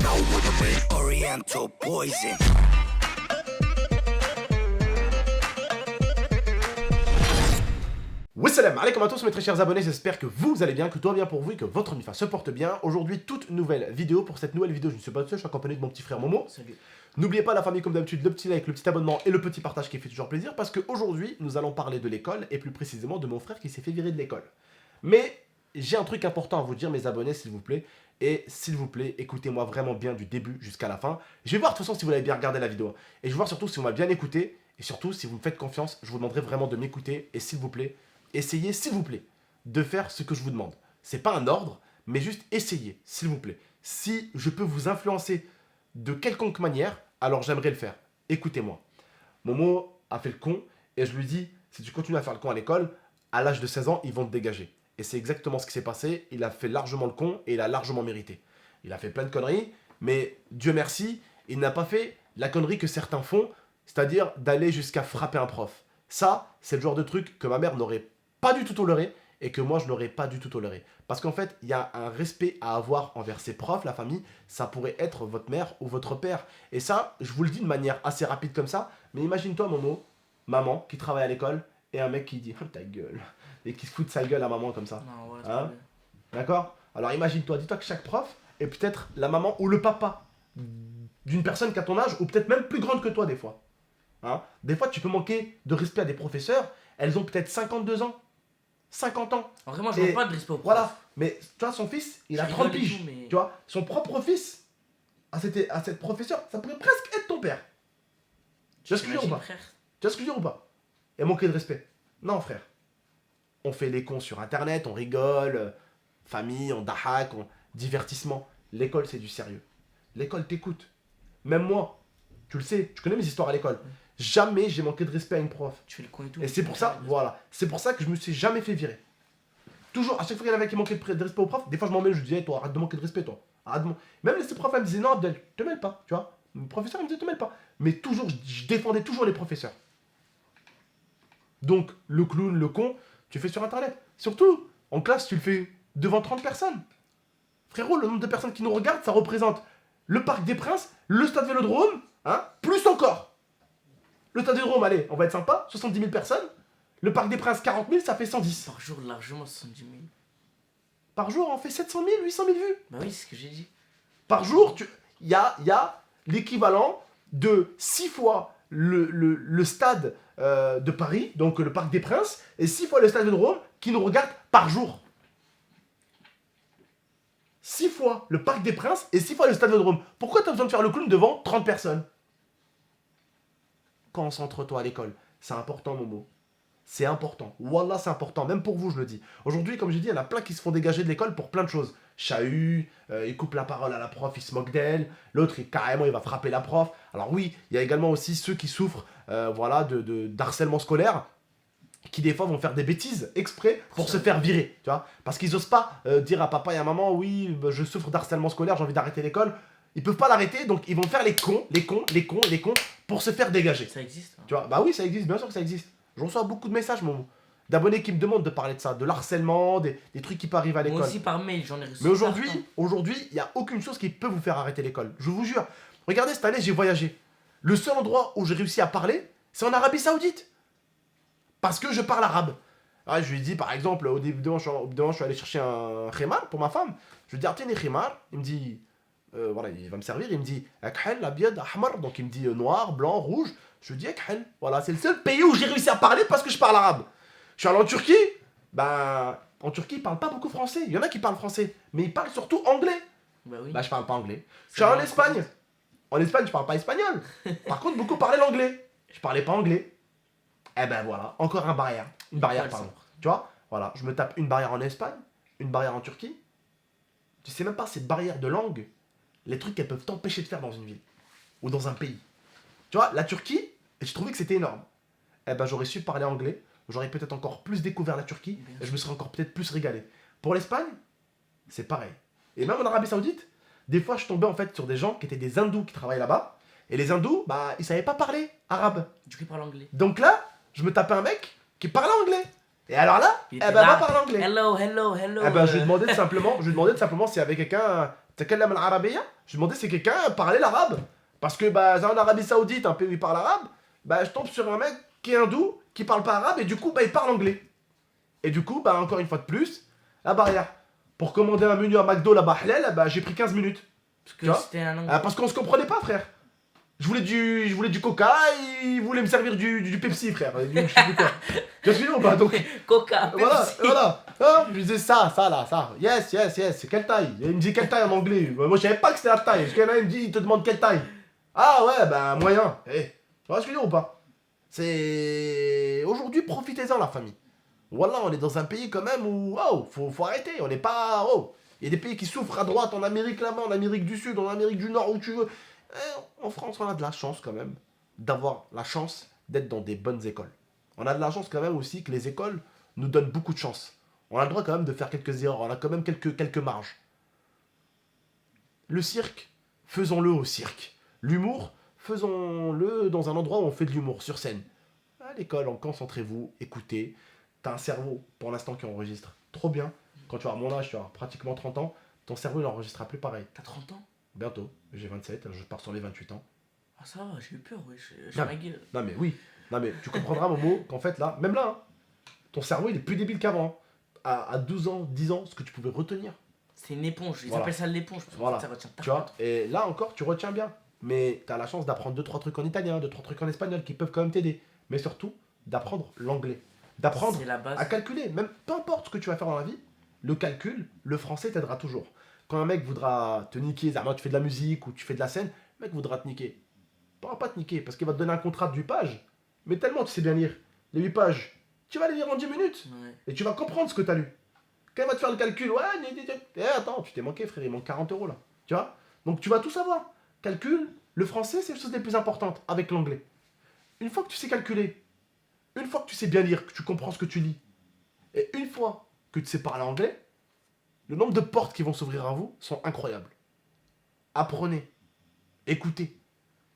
know what I mean. Oriental poison. Wassalam alaikum à tous mes très chers abonnés, j'espère que vous allez bien, que tout va bien pour vous et que votre mifa se porte bien. Aujourd'hui, toute nouvelle vidéo. Pour cette nouvelle vidéo, je ne suis pas tout seul, je suis accompagné de mon petit frère Momo. Salut. N'oubliez pas la famille comme d'habitude, le petit like, le petit abonnement et le petit partage qui fait toujours plaisir parce qu'aujourd'hui, nous allons parler de l'école et plus précisément de mon frère qui s'est fait virer de l'école. Mais j'ai un truc important à vous dire mes abonnés s'il vous plaît. Et s'il vous plaît, écoutez-moi vraiment bien du début jusqu'à la fin. Je vais voir de toute façon si vous avez bien regardé la vidéo. Et je vais voir surtout si vous m'avez bien écouté. Et surtout, si vous me faites confiance, je vous demanderai vraiment de m'écouter. Et s'il vous plaît, essayez, s'il vous plaît, de faire ce que je vous demande. C'est pas un ordre, mais juste essayez, s'il vous plaît. Si je peux vous influencer de quelconque manière, alors j'aimerais le faire. Écoutez-moi. Momo a fait le con et je lui dis, si tu continues à faire le con à l'école, à l'âge de 16 ans, ils vont te dégager. Et c'est exactement ce qui s'est passé. Il a fait largement le con et il a largement mérité. Il a fait plein de conneries, mais Dieu merci, il n'a pas fait la connerie que certains font, c'est-à-dire d'aller jusqu'à frapper un prof. Ça, c'est le genre de truc que ma mère n'aurait pas du tout toléré et que moi, je n'aurais pas du tout toléré. Parce qu'en fait, il y a un respect à avoir envers ses profs, la famille. Ça pourrait être votre mère ou votre père. Et ça, je vous le dis de manière assez rapide comme ça, mais imagine-toi, Momo, maman qui travaille à l'école et un mec qui dit oh, ta gueule et qui se fout de sa gueule à maman comme ça. Non, ouais, Hein? D'accord? Alors imagine-toi, dis-toi que chaque prof est peut-être la maman ou le papa d'une personne qui a ton âge ou peut-être même plus grande que toi des fois. Hein? Des fois, tu peux manquer de respect à des professeurs, elles ont peut-être 52 ans, 50 ans. En vrai, moi, je Et manque pas de respect au prof. Voilà, mais tu vois, son fils, il a Je 30 rigole et piges. tout, mais- Tu vois, son propre fils, à cette professeure, ça pourrait presque être ton père. Tu vois ce que je veux dire ou T'imagines, pas? frère. Tu vois ce que je veux dire ou pas? Et manquer de respect. Non, frère. On fait les cons sur internet, on rigole, famille, on dahak, on... divertissement. L'école, c'est du sérieux. L'école t'écoute. Même moi, tu le sais, tu connais mes histoires à l'école. Jamais j'ai manqué de respect à une prof. Tu fais le con et tout. Et c'est pour ça, voilà, c'est pour ça que je me suis jamais fait virer. Toujours, à chaque fois qu'il y en avait qui manquaient de respect au prof, des fois je m'en mêle, je disais, hey, toi, arrête de manquer de respect, toi. Arrête de Même les profs, elles me disaient, non, Abdel, te mêle pas, tu vois. Le professeur, il me disait, te mêle pas. Mais toujours, je défendais toujours les professeurs. Donc, le clown, le con, tu fais sur internet. Surtout, en classe, tu le fais devant 30 personnes. Frérot, le nombre de personnes qui nous regardent, ça représente le Parc des Princes, le Stade Vélodrome, hein, plus encore. Le Stade Vélodrome, allez, on va être sympa, 70 000 personnes. Le Parc des Princes, 40 000, ça fait 110. Par jour, largement 70 000. Par jour, on fait 700 000, 800 000 vues. Bah oui, c'est ce que j'ai dit. Par jour, il y a l'équivalent de 6 fois le stade de Paris, donc le Parc des Princes, et 6 fois le Stade Vélodrome qui nous regardent par jour. 6 fois le Parc des Princes et 6 fois le Stade Vélodrome. Pourquoi tu as besoin de faire le clown devant 30 personnes? Concentre-toi à l'école. C'est important, Momo. C'est important. Wallah, c'est important. Même pour vous, je le dis. Aujourd'hui, comme j'ai dit, il y en a plein qui se font dégager de l'école pour plein de choses. Chahut, il coupe la parole à la prof, il se moque d'elle. L'autre, carrément, il va frapper la prof. Alors oui, il y a également aussi ceux qui souffrent voilà, d'harcèlement scolaire, qui des fois vont faire des bêtises exprès pour se faire virer. Tu vois, parce qu'ils n'osent pas dire à papa et à maman, oui, bah, je souffre d'harcèlement scolaire, j'ai envie d'arrêter l'école. Ils peuvent pas l'arrêter, donc ils vont faire les cons pour se faire dégager. Ça existe. Hein. Tu vois, bah oui, ça existe, bien sûr que ça existe. Je reçois beaucoup de messages, d'abonnés qui me demandent de parler de ça, de l'harcèlement, des trucs qui peuvent arriver à l'école. Moi aussi, par mail, j'en ai reçu. Mais aujourd'hui, partout. il n'y a aucune chose qui peut vous faire arrêter l'école. Je vous jure. Regardez, cette année, j'ai voyagé. Le seul endroit où j'ai réussi à parler, c'est en Arabie Saoudite. Parce que je parle arabe. Alors, je lui ai dit, par exemple, au début, je suis allé chercher un khimar pour ma femme. Je lui ai dit, tiens, les khimar. Il me dit, voilà, il va me servir. Il me dit, akhel, abyad, ahmar. Donc, il me dit noir, blanc, rouge. Je lui dis, akhel. Voilà, c'est le seul pays où j'ai réussi à parler parce que je parle arabe. Je suis allé en Turquie. Ben, en Turquie, ils parlent pas beaucoup français. Il y en a qui parlent français, mais ils parlent surtout anglais. Bah oui. Bah, je parle pas anglais. Je suis allé en Espagne. En Espagne, je parle pas espagnol. Par contre, beaucoup parlaient l'anglais. Je parlais pas anglais. Eh ben voilà, encore une barrière, pardon. Tu vois, voilà, je me tape une barrière en Espagne, une barrière en Turquie. Tu sais même pas cette barrière de langue, les trucs qu'elles peuvent t'empêcher de faire dans une ville ou dans un pays. Tu vois, la Turquie, et je trouvais que c'était énorme. Eh ben j'aurais su parler anglais, j'aurais peut-être encore plus découvert la Turquie et je me serais encore peut-être plus régalé. Pour l'Espagne, c'est pareil. Et même en Arabie Saoudite, des fois je tombais en fait sur des gens qui étaient des hindous qui travaillaient là-bas. Et les hindous, bah ils savaient pas parler arabe. Du coup, il parle anglais. Donc là, je me tapais un mec qui parlait anglais. Et alors là, Il eh était ben là. va parler anglais. Hello. Eh ben je lui demandais tout simplement s'il y avait quelqu'un, تكلم العربية. Je demandais si quelqu'un parlait l'arabe. Parce que bah, en Arabie Saoudite, un pays où il parle arabe, bah, je tombe sur un mec qui est hindou, qui parle pas arabe, et du coup, bah, il parle anglais. Et du coup, bah, encore une fois de plus, la barrière. Pour commander un menu à McDo là-bas, halal, bah, j'ai pris 15 minutes. Parce Tu vois que c'était un anglais. Parce qu'on se comprenait pas, frère. Je voulais du coca, et il voulait me servir du Pepsi, frère. Je sais plus quoi. Tu vois ce que je veux dire ou pas? Donc, Coca, voilà, Pepsi. voilà. Ah, je lui disais ça, là, ça. Yes, yes, yes. C'est quelle taille? Il me dit quelle taille en anglais. Moi, je savais pas que c'était la taille. Parce qu'il y en a, il me dit, il te demande quelle taille. Ah ouais, bah, moyen. Tu vois ce que je veux dire ou pas? C'est. Aujourd'hui, profitez-en, la famille. Voilà, on est dans un pays quand même où. Oh, faut arrêter. On n'est pas. Oh. Il y a des pays qui souffrent à droite, en Amérique là-bas, en Amérique du Sud, en Amérique du Nord, où tu veux. En France, on a de la chance quand même d'avoir la chance d'être dans des bonnes écoles. On a de la chance quand même aussi que les écoles nous donnent beaucoup de chance. On a le droit quand même de faire quelques erreurs, on a quand même quelques marges. Le cirque, faisons-le au cirque. L'humour, faisons-le dans un endroit où on fait de l'humour, sur scène. À l'école, concentrez-vous, écoutez. T'as un cerveau, pour l'instant, qui enregistre trop bien. Quand tu as mon âge, tu as pratiquement 30 ans, ton cerveau, il n'enregistrera plus pareil. T'as 30 ans? Bientôt, j'ai 27, je pars sur les 28 ans. Ah ça va, j'ai eu peur, ouais. J'ai Non. ma gueule. Non mais oui, non mais tu comprendras Momo qu'en fait là, même là, hein, ton cerveau il est plus débile qu'avant. Hein. À 12 ans, 10 ans, ce que tu pouvais retenir. C'est une éponge, ils Voilà. appellent ça l'éponge. Parce qu'en Voilà. fait, ça retient Tu vois, et là encore tu retiens bien. Mais tu as la chance d'apprendre 2-3 trucs en italien, 2-3 trucs en espagnol qui peuvent quand même t'aider. Mais surtout, d'apprendre l'anglais. D'apprendre C'est la base. à calculer. Même peu importe ce que tu vas faire dans la vie, le calcul, le français t'aidera toujours. Quand un mec voudra te niquer, tu fais de la musique ou tu fais de la scène, le mec voudra te niquer. Il pourra pas te niquer parce qu'il va te donner un contrat de 8 pages. Mais tellement tu sais bien lire. Les 8 pages, tu vas les lire en 10 minutes. Ouais. Et tu vas comprendre ce que tu as lu. Quand il va te faire le calcul, ouais, attends, tu t'es manqué, frère, il manque 40 € là. Tu vois? Donc tu vas tout savoir. Calcul, le français, c'est la chose les plus importantes avec l'anglais. Une fois que tu sais calculer, une fois que tu sais bien lire, que tu comprends ce que tu lis, et une fois que tu sais parler anglais, le nombre de portes qui vont s'ouvrir à vous sont incroyables. Apprenez, écoutez.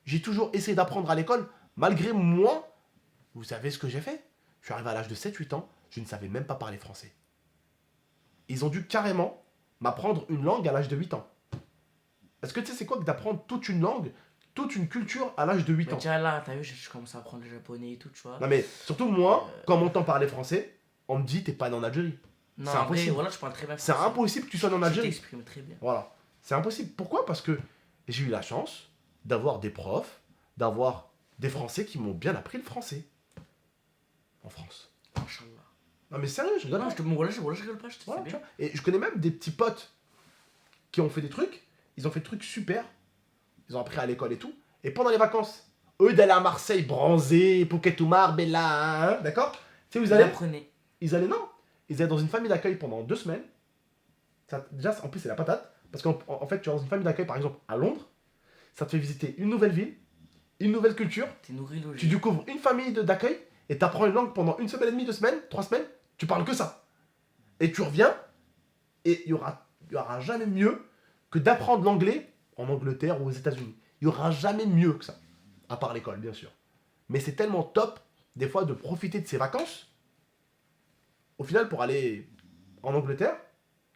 J'ai toujours essayé d'apprendre à l'école, malgré moi. Vous savez ce que j'ai fait? Je suis arrivé à l'âge de 7-8 ans, je ne savais même pas parler français. Ils ont dû carrément m'apprendre une langue à l'âge de 8 ans. Est-ce que tu sais c'est quoi que d'apprendre toute une langue, toute une culture à l'âge de 8 Mais ans? déjà là, t'as vu, je commence à apprendre le japonais et tout, tu vois. Non mais surtout moi, quand on m'entend parler français, on me dit t'es pas né en Algérie. Non, c'est en vrai, impossible. voilà, je parle très bien C'est français. impossible que tu sois né en Tu Algérie. t'exprimes très bien. Voilà. C'est impossible. Pourquoi? Parce que j'ai eu la chance d'avoir des profs, d'avoir des Français qui m'ont bien appris le français. En France. Inch'Allah. Non mais sérieux, je rigole Non, pas. voilà, je rigole pas, je te Voilà, sais tu bien. vois. Et je connais même des petits potes qui ont fait des trucs. Ils ont fait des trucs super. Ils ont appris à l'école et tout. Et pendant les vacances, eux d'aller à Marseille, bronzer, Poquetumar, Bella, hein, d'accord? Tu sais où ils Vous allaient? apprenez. Ils allaient, non. Ils allaient dans une famille d'accueil pendant 2 semaines. Ça, déjà, en plus, c'est la patate. Parce qu'en fait, tu vas dans une famille d'accueil, par exemple, à Londres. Ça te fait visiter une nouvelle ville, une nouvelle culture. T'es nourri Tu logique. découvres une famille d'accueil et tu apprends une langue pendant 1 semaine et demie, 2 semaines, 3 semaines. Tu parles que ça. Et tu reviens et il y aura jamais mieux que d'apprendre l'anglais en Angleterre ou aux États-Unis. Il y aura jamais mieux que ça. À part l'école, bien sûr. Mais c'est tellement top, des fois, de profiter de ces vacances. Au final, pour aller en Angleterre,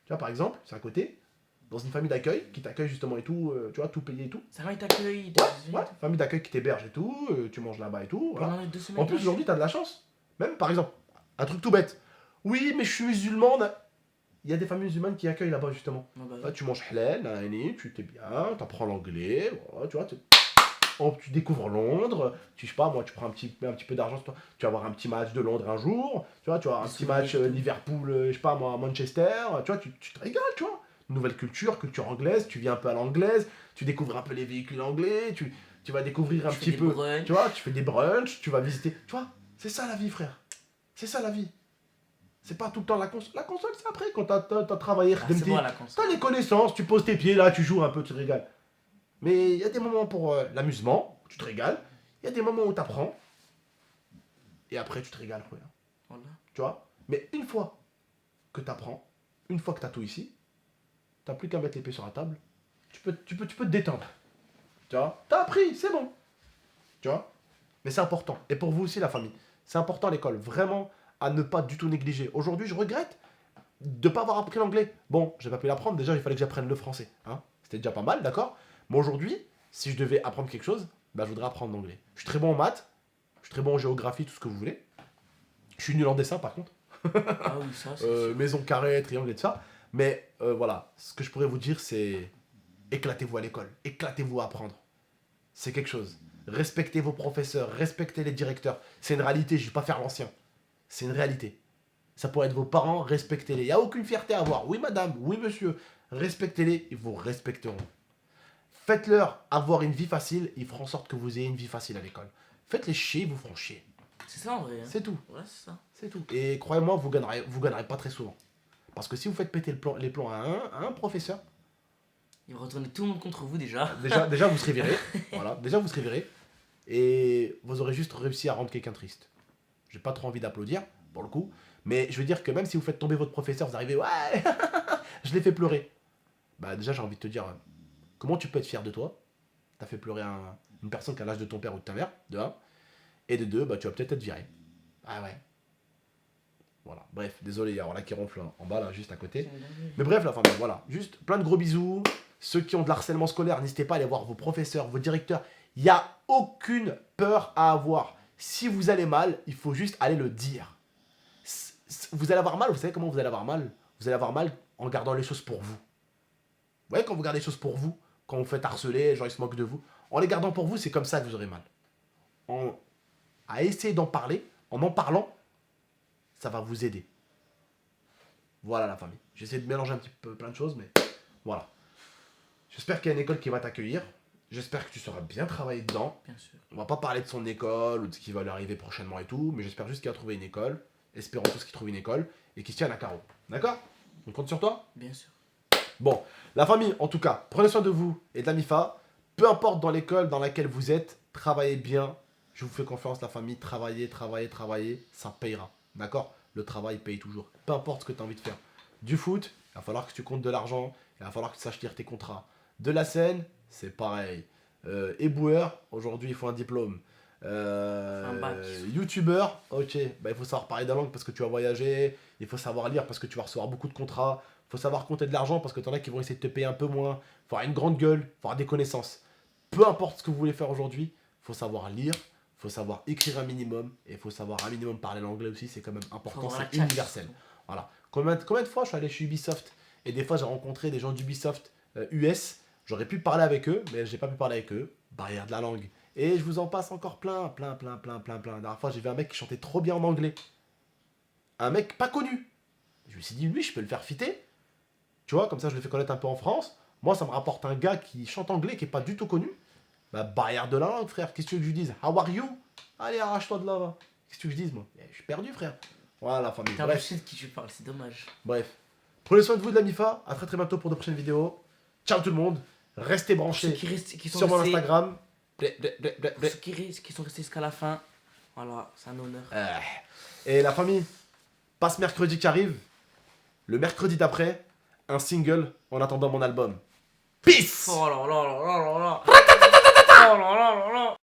tu vois, par exemple, c'est à côté, dans une famille d'accueil qui t'accueille justement et tout, tu vois, tout payé et tout. Ça va, il t'accueille. Ouais, famille d'accueil qui t'héberge et tout, tu manges là-bas et tout. Voilà. Pendant les 2 semaines. En plus, aujourd'hui, t'as de la chance. Même, par exemple, un truc tout bête. Oui, mais je suis musulmane. Il y a des familles musulmanes qui accueillent là-bas, justement. Ah bah oui. Là, tu manges halal, nanani, tu t'es bien, t'apprends l'anglais, voilà, tu vois. Tu découvres Londres, je sais pas, moi, tu prends un petit peu d'argent sur toi. Tu vas avoir un petit match de Londres un jour, tu vois, un petit match Liverpool, je sais pas, moi, Manchester, tu vois, tu te régales, tu vois. Nouvelle culture anglaise, tu viens un peu à l'anglaise, tu découvres un peu les véhicules anglais, tu vas découvrir un Tu petit fais des peu, brunchs. tu vois, tu fais des brunchs, tu vas visiter, tu vois, c'est ça la vie, frère. C'est ça la vie. C'est pas tout le temps la console. La console, c'est après, quand t'as travaillé, Ah, c'est bon, la console. t'as les connaissances, tu poses tes pieds là, tu joues un peu, tu te régales. Mais il y a des moments pour l'amusement, tu te régales. Il y a des moments où t'apprends. Et après, tu te régales, frère. Voilà. Tu vois? Mais une fois que t'apprends, une fois que t'as tout ici, t'as plus qu'à mettre les pieds sur la table. Tu peux te détendre. Tu vois? T'as appris, c'est bon. Tu vois? Mais c'est important. Et pour vous aussi, la famille. C'est important à l'école. Vraiment, à ne pas du tout négliger. Aujourd'hui, je regrette de ne pas avoir appris l'anglais. Bon, j'ai pas pu l'apprendre. Déjà, il fallait que j'apprenne le français. Hein? C'était déjà pas mal, d'accord? Mais aujourd'hui, si je devais apprendre quelque chose, bah, je voudrais apprendre l'anglais. Je suis très bon en maths, je suis très bon en géographie, tout ce que vous voulez. Je suis nul en dessin, par contre. Ah oui, ça, c'est sûr. Maison carrée, triangle et tout ça. Mais voilà, ce que je pourrais vous dire, c'est éclatez-vous à l'école, éclatez-vous à apprendre. C'est quelque chose. Respectez vos professeurs, respectez les directeurs. C'est une réalité, je ne vais pas faire l'ancien. C'est une réalité. Ça pourrait être vos parents, respectez-les. Il n'y a aucune fierté à avoir. Oui madame, oui monsieur, respectez-les, ils vous respecteront. Faites-leur avoir une vie facile, ils feront en sorte que vous ayez une vie facile à l'école. Faites-les chier, ils vous feront chier. C'est ça en vrai. Hein. C'est tout. Ouais, c'est ça. C'est tout. Et croyez-moi, vous gagnerez pas très souvent. Parce que si vous faites péter les plombs à un professeur, Il va retourner tout le monde contre vous déjà. déjà vous serez viré. Voilà, déjà vous serez viré. Et vous aurez juste réussi à rendre quelqu'un triste. J'ai pas trop envie d'applaudir, pour le coup. Mais je veux dire que même si vous faites tomber votre professeur, vous arrivez, ouais, je l'ai fait pleurer. Bah déjà j'ai envie de te dire, comment tu peux être fier de toi? T'as fait pleurer une personne qui a l'âge de ton père ou de ta mère, de 1. Et de 2, bah tu vas peut-être être viré. Ah ouais. Voilà, bref, désolé, il y a là qui ronfle en bas, là, juste à côté. Mais bref, la famille, voilà. Juste plein de gros bisous. Ceux qui ont de l'harcèlement scolaire, n'hésitez pas à aller voir vos professeurs, vos directeurs. Il n'y a aucune peur à avoir. Si vous allez mal, il faut juste aller le dire. Vous allez avoir mal, vous savez comment vous allez avoir mal? Vous allez avoir mal en gardant les choses pour vous. Vous voyez, quand vous gardez les choses pour vous, quand vous faites harceler, genre ils se moquent de vous, en les gardant pour vous, c'est comme ça que vous aurez mal. À essayer d'en parler, en parlant, ça va vous aider. Voilà la famille. J'essaie de mélanger un petit peu plein de choses, mais voilà. J'espère qu'il y a une école qui va t'accueillir. J'espère que tu sauras bien travailler dedans. Bien sûr. On va pas parler de son école ou de ce qui va lui arriver prochainement et tout, mais j'espère juste qu'il va trouver une école. Espérons tous qu'il trouve une école et qu'il se tienne à carreau. D'accord? On compte sur toi? Bien sûr. Bon, la famille, en tout cas, prenez soin de vous et de la MIFA. Peu importe dans l'école dans laquelle vous êtes, travaillez bien. Je vous fais confiance, la famille. Travaillez, travaillez, travaillez. Ça payera. D'accord? Le travail paye toujours. Peu importe ce que tu as envie de faire. Du foot, il va falloir que tu comptes de l'argent. Il va falloir que tu saches lire tes contrats. De la scène, c'est pareil. Éboueur, aujourd'hui, il faut un diplôme. Un bac. Youtubeur, ok, bah, il faut savoir parler de la langue parce que tu vas voyager. Il faut savoir lire parce que tu vas recevoir beaucoup de contrats. Il faut savoir compter de l'argent parce que tu en as qui vont essayer de te payer un peu moins. Il faut avoir une grande gueule, il faut avoir des connaissances. Peu importe ce que vous voulez faire aujourd'hui, il faut savoir lire, il faut savoir écrire un minimum et il faut savoir un minimum parler l'anglais aussi, c'est quand même important, avoir la c'est tchatche, universel. surtout. Voilà. Combien de fois je suis allé chez Ubisoft et des fois j'ai rencontré des gens d'Ubisoft US, j'aurais pu parler avec eux, mais j'ai pas pu parler avec eux, barrière de la langue. Et je vous en passe encore plein. La dernière fois j'ai vu un mec qui chantait trop bien en anglais. Un mec pas connu. Je me suis dit, lui, je peux le faire fitter. Tu vois, comme ça je le fais connaître un peu en France. Moi, ça me rapporte un gars qui chante anglais, qui est pas du tout connu. Bah, barrière de la langue, frère. Qu'est-ce que tu veux que je lui dise? How are you? Allez, arrache-toi de là, va. Qu'est-ce que tu veux que je dise, moi? Je suis perdu, frère. Voilà, la famille. T'as Bref. l'impression de qui tu parles, c'est dommage. Bref. Prenez soin de vous, de la MIFA. À très très bientôt pour de prochaines vidéos. Ciao tout le monde. Restez Ceux branchés qui sont sur mon restés, Instagram. ceux qui sont restés jusqu'à la fin, voilà, c'est un honneur. Et la famille, passe mercredi qui arrive. Le mercredi d'après, un single en attendant mon album. Peace! Oh là là là là là là. Oh là là là là.